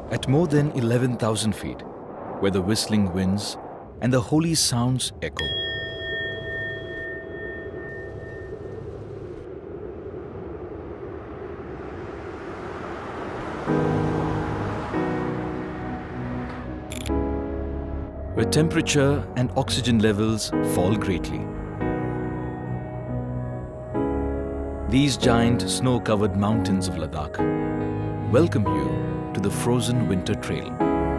At more than 11,000 feet, where the whistling winds and the holy sounds echo, where temperature and oxygen levels fall greatly. These giant snow-covered mountains of Ladakh welcome you to the frozen winter trail,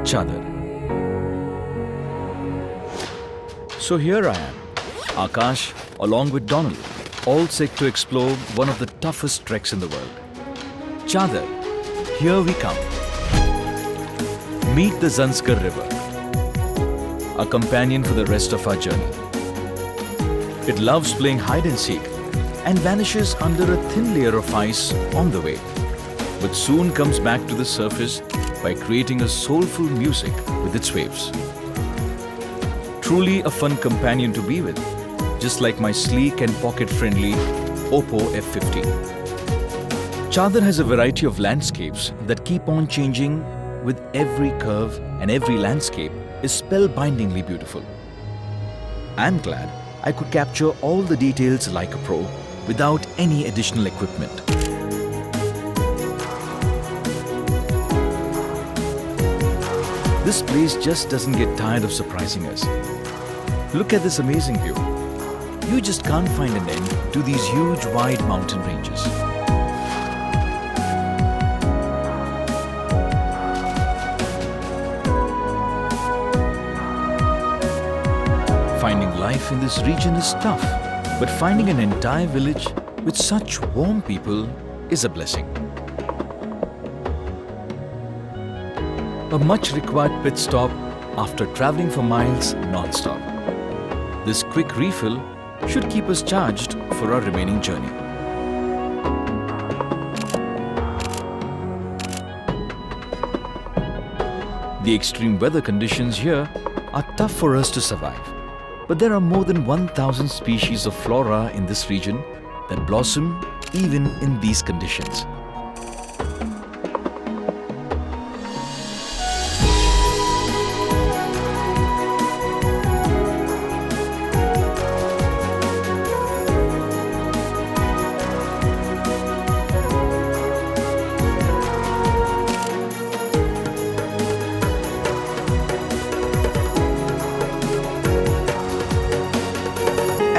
Chadar. So here I am, Akash, along with Donald, all set to explore one of the toughest treks in the world. Chadar, here we come. Meet the Zanskar River, a companion for the rest of our journey. It loves playing hide and seek and vanishes under a thin layer of ice on the way, but soon comes back to the surface by creating a soulful music with its waves. Truly a fun companion to be with, just like my sleek and pocket-friendly Oppo F50. Chadar has a variety of landscapes that keep on changing with every curve, and every landscape is spellbindingly beautiful. I'm glad I could capture all the details like a pro without any additional equipment. This place just doesn't get tired of surprising us. Look at this amazing view. You just can't find an end to these huge, wide mountain ranges. Finding life in this region is tough, but finding an entire village with such warm people is a blessing. A much required pit stop after traveling for miles non-stop. This quick refill should keep us charged for our remaining journey. The extreme weather conditions here are tough for us to survive. But there are more than 1,000 species of flora in this region that blossom even in these conditions.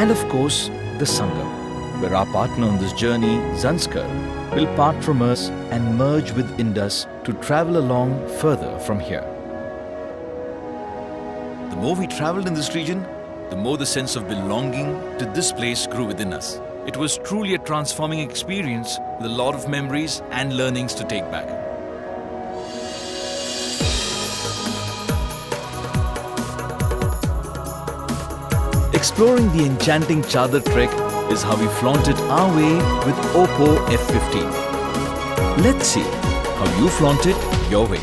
And of course, the Sangam, where our partner on this journey, Zanskar, will part from us and merge with Indus to travel along further from here. The more we traveled in this region, the more the sense of belonging to this place grew within us. It was truly a transforming experience with a lot of memories and learnings to take back. Exploring the enchanting Chadar trek is how we flaunted our way with Oppo F50. Let's see how you flaunt it your way.